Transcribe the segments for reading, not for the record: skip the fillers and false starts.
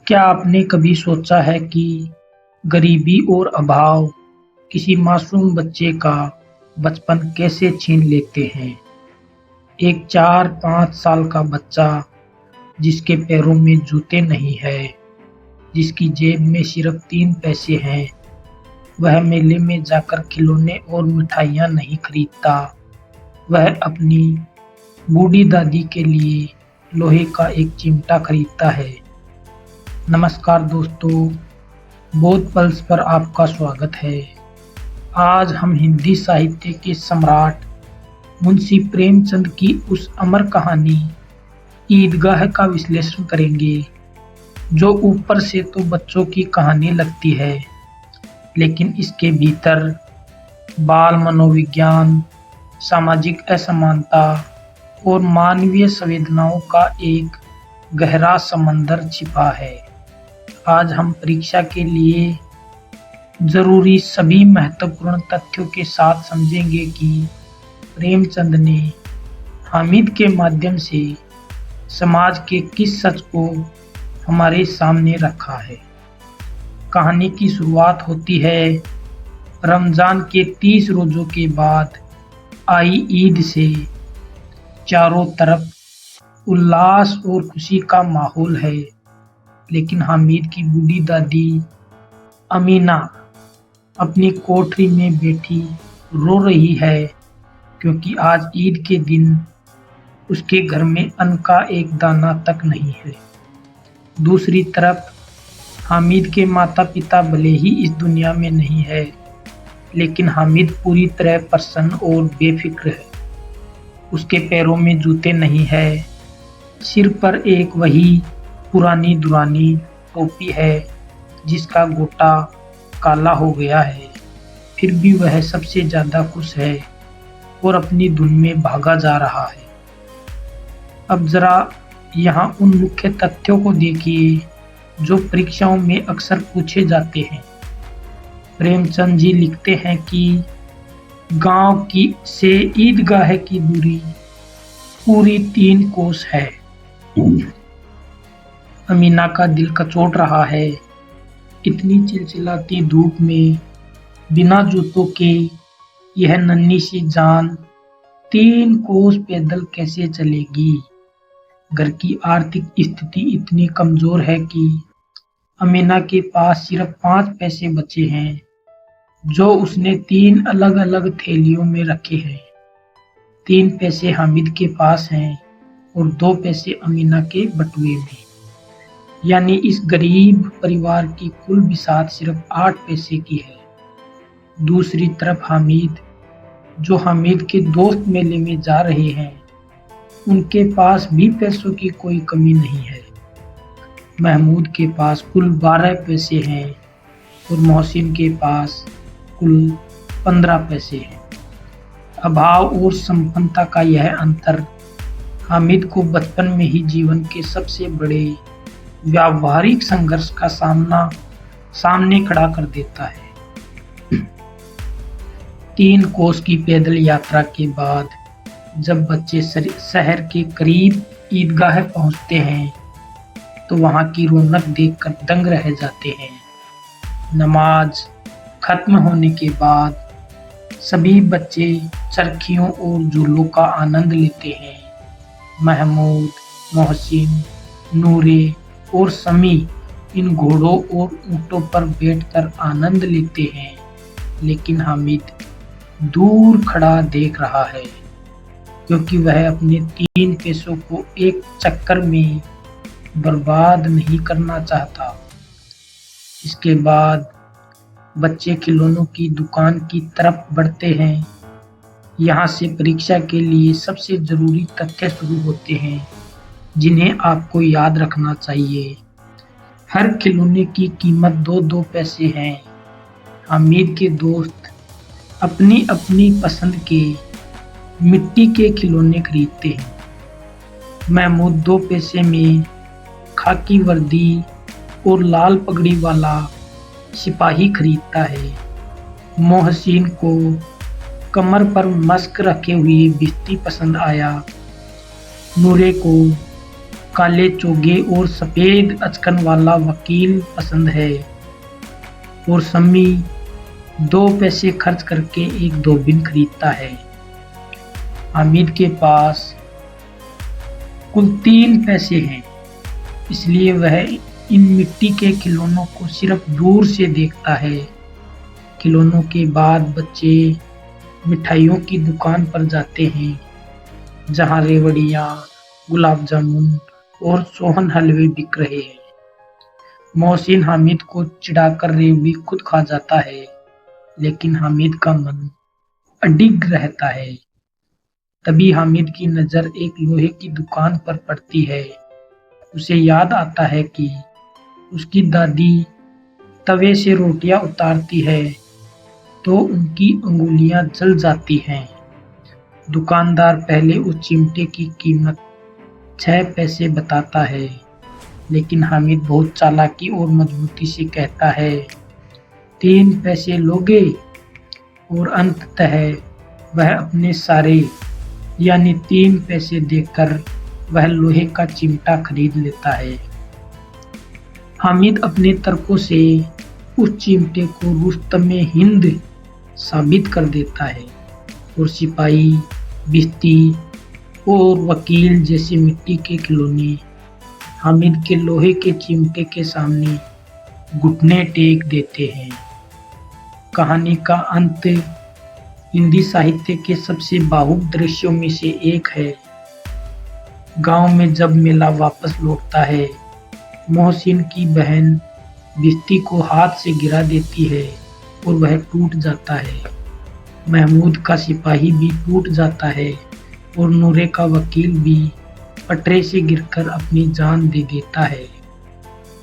क्या आपने कभी सोचा है कि गरीबी और अभाव किसी मासूम बच्चे का बचपन कैसे छीन लेते हैं? एक 4-5 साल का बच्चा जिसके पैरों में जूते नहीं है, जिसकी जेब में सिर्फ 3 पैसे हैं, वह मेले में जाकर खिलौने और मिठाइयाँ नहीं खरीदता। वह अपनी बूढ़ी दादी के लिए लोहे का एक चिमटा खरीदता है। नमस्कार दोस्तों, बोध पल्स पर आपका स्वागत है। आज हम हिंदी साहित्य के सम्राट मुंशी प्रेमचंद की उस अमर कहानी ईदगाह का विश्लेषण करेंगे, जो ऊपर से तो बच्चों की कहानी लगती है, लेकिन इसके भीतर बाल मनोविज्ञान, सामाजिक असमानता और मानवीय संवेदनाओं का एक गहरा समंदर छिपा है। आज हम परीक्षा के लिए जरूरी सभी महत्वपूर्ण तथ्यों के साथ समझेंगे कि प्रेमचंद ने हामिद के माध्यम से समाज के किस सच को हमारे सामने रखा है। कहानी की शुरुआत होती है रमजान के 30 रोजों के बाद आई ईद से। चारों तरफ उल्लास और खुशी का माहौल है, लेकिन हामिद की बूढ़ी दादी अमीना अपनी कोठरी में बैठी रो रही है, क्योंकि आज ईद के दिन उसके घर में अन्न का एक दाना तक नहीं है। दूसरी तरफ हामिद के माता पिता भले ही इस दुनिया में नहीं है, लेकिन हामिद पूरी तरह प्रसन्न और बेफिक्र है। उसके पैरों में जूते नहीं है, सिर पर एक वही पुरानी दुरानी टोपी है जिसका गोटा काला हो गया है। फिर भी वह सबसे ज्यादा खुश है और अपनी धुन में भागा जा रहा है। अब जरा यहाँ उन मुख्य तथ्यों को देखिए जो परीक्षाओं में अक्सर पूछे जाते हैं। प्रेमचंद जी लिखते हैं कि गांव की से ईदगाह की दूरी पूरी 3 कोस है। अमीना का दिल कचोट रहा है। इतनी चिलचिलाती धूप में बिना जूतों के यह नन्ही सी जान 3 कोस पैदल कैसे चलेगी। घर की आर्थिक स्थिति इतनी कमजोर है कि अमीना के पास सिर्फ 5 पैसे बचे हैं, जो उसने 3 अलग अलग थैलियों में रखे हैं। 3 पैसे हामिद के पास हैं और 2 पैसे अमीना के बटुए में। यानी इस गरीब परिवार की कुल बिसात सिर्फ 8 पैसे की है। दूसरी तरफ हामिद, जो हामिद के दोस्त मेले में जा रहे हैं, उनके पास भी पैसों की कोई कमी नहीं है। महमूद के पास कुल 12 पैसे हैं और मोहसिन के पास कुल 15 पैसे हैं। अभाव और संपन्नता का यह अंतर हामिद को बचपन में ही जीवन के सबसे बड़े व्यावहारिक संघर्ष का सामने खड़ा कर देता है। 3 कोस की पैदल यात्रा के बाद जब बच्चे शहर के करीब ईदगाह पहुंचते हैं, तो वहां की रौनक देखकर दंग रह जाते हैं। नमाज खत्म होने के बाद सभी बच्चे चरखियों और झूलों का आनंद लेते हैं। महमूद, मोहसिन, नूरे और समी इन घोड़ों और ऊंटों पर बैठकर आनंद लेते हैं, लेकिन हामिद दूर खड़ा देख रहा है, क्योंकि वह अपने 3 पैसों को एक चक्कर में बर्बाद नहीं करना चाहता। इसके बाद बच्चे खिलौनों की दुकान की तरफ बढ़ते हैं। यहाँ से परीक्षा के लिए सबसे जरूरी तथ्य शुरू होते हैं, जिन्हें आपको याद रखना चाहिए। हर खिलौने की कीमत 2-2 पैसे है। हामिद के दोस्त अपनी अपनी पसंद के मिट्टी के खिलौने खरीदते हैं। महमूद 2 पैसे में खाकी वर्दी और लाल पगड़ी वाला सिपाही खरीदता है। मोहसिन को कमर पर मस्क रखे हुए बिस्ती पसंद आया। नूरे को काले चोगे और सफेद अचकन वाला वकील पसंद है। और सम्मी 2 पैसे खर्च करके एक धोबिन खरीदता है। हामिद के पास कुल 3 पैसे हैं, इसलिए वह इन मिट्टी के खिलौनों को सिर्फ दूर से देखता है। खिलौनों के बाद बच्चे मिठाइयों की दुकान पर जाते हैं, जहां रेवड़ियां, गुलाब जामुन और सोहन हलवे बिक रहे हैं। मोहसिन हामिद को चिढ़ाकर रेवड़ी खुद खा जाता है, लेकिन हामिद का मन अडिग रहता है। तभी हामिद की नजर एक लोहे की दुकान पर पड़ती है। उसे याद आता है कि उसकी दादी तवे से रोटियां उतारती है तो उनकी अंगुलियां जल जाती हैं। दुकानदार पहले उस चिमटे की कीमत 6 पैसे बताता है, लेकिन हामिद बहुत चालाकी और मजबूती से कहता है 3 पैसे लोगे। और अंततः वह अपने सारे यानी 3 पैसे देकर वह लोहे का चिमटा खरीद लेता है। हामिद अपने तर्कों से उस चिमटे को रुस्तमे हिंद साबित कर देता है और सिपाही, बिस्ती और वकील जैसे मिट्टी के खिलौने हामिद के लोहे के चिमटे के सामने घुटने टेक देते हैं। कहानी का अंत हिंदी साहित्य के सबसे भावुक दृश्यों में से एक है। गांव में जब मेला वापस लौटता है, मोहसिन की बहन बिस्ती को हाथ से गिरा देती है और वह टूट जाता है। महमूद का सिपाही भी टूट जाता है और नूरे का वकील भी पटरे से गिरकर अपनी जान दे देता है।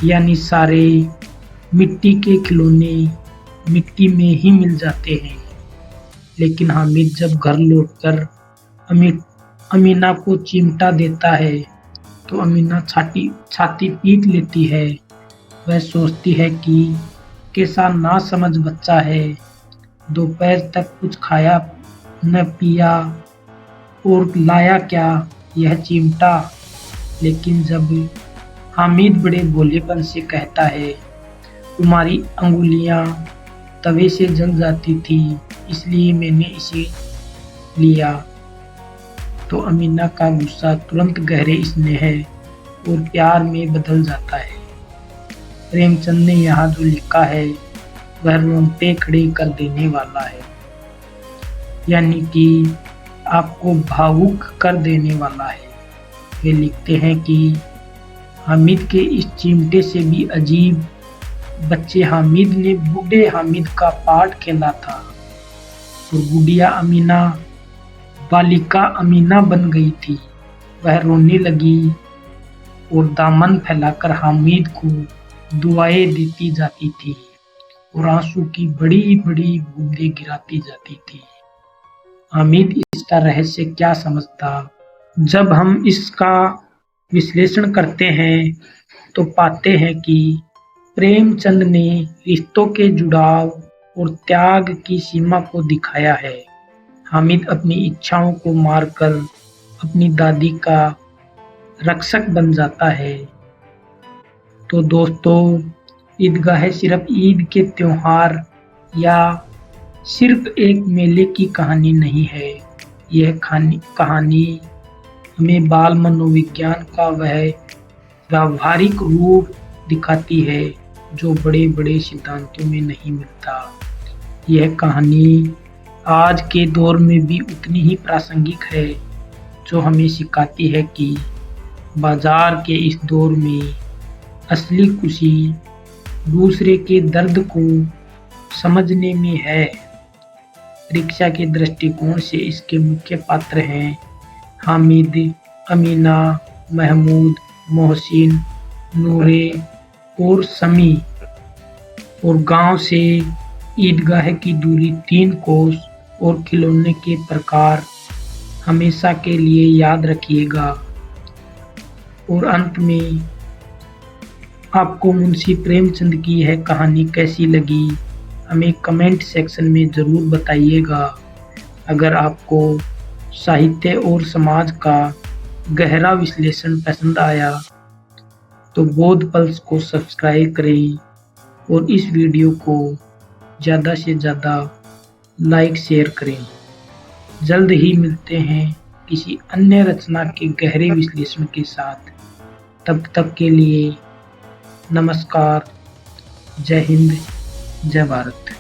यानी सारे मिट्टी के खिलौने मिट्टी में ही मिल जाते हैं। लेकिन हामिद जब घर लौटकर अमीना को चिमटा देता है तो अमीना छाती पीट लेती है। वह सोचती है कि कैसा ना समझ बच्चा है, दोपहर तक कुछ खाया न पिया और लाया क्या यह चिमटा। लेकिन जब हामिद बड़े भोलेपन से कहता है तुम्हारी अंगुलियां तवे से जल जाती थी इसलिए मैंने इसे लिया, तो अमीना का गुस्सा तुरंत गहरे स्नेह और प्यार में बदल जाता है। प्रेमचंद ने यहाँ जो लिखा है वह रोंगटे खड़े कर देने वाला है, यानी कि आपको भावुक कर देने वाला है। वे लिखते हैं कि हामिद के इस चिमटे से भी अजीब बच्चे हामिद ने बूढ़े हामिद का पार्ट खेला था और गुड़िया अमीना बालिका अमीना बन गई थी। वह रोने लगी और दामन फैलाकर हामिद को दुआएं देती जाती थी और आंसू की बड़ी बड़ी बूंदें गिराती जाती थी। हामिद इसका रहस्य क्या समझता? जब हम इसका विश्लेषण करते हैं तो पाते हैं कि प्रेमचंद ने रिश्तों के जुड़ाव और त्याग की सीमा को दिखाया है। हामिद अपनी इच्छाओं को मारकर अपनी दादी का रक्षक बन जाता है। तो दोस्तों, ईदगाह सिर्फ ईद के त्योहार या सिर्फ एक मेले की कहानी नहीं है। यह कहानी हमें बाल मनोविज्ञान का वह व्यावहारिक रूप दिखाती है जो बड़े बड़े सिद्धांतों में नहीं मिलता। यह कहानी आज के दौर में भी उतनी ही प्रासंगिक है, जो हमें सिखाती है कि बाजार के इस दौर में असली खुशी दूसरे के दर्द को समझने में है। रिक्शा के दृष्टिकोण से इसके मुख्य पात्र हैं हामिद, अमीना, महमूद, मोहसिन, नूरे और समी। और गांव से ईदगाह की दूरी 3 कोस और खिलौने के प्रकार हमेशा के लिए याद रखिएगा। और अंत में आपको मुंशी प्रेमचंद की यह कहानी कैसी लगी हमें कमेंट सेक्शन में ज़रूर बताइएगा। अगर आपको साहित्य और समाज का गहरा विश्लेषण पसंद आया तो बोध पल्स को सब्सक्राइब करें और इस वीडियो को ज़्यादा से ज़्यादा लाइक शेयर करें। जल्द ही मिलते हैं किसी अन्य रचना के गहरे विश्लेषण के साथ। तब तक के लिए नमस्कार। जय हिंद, जय भारत।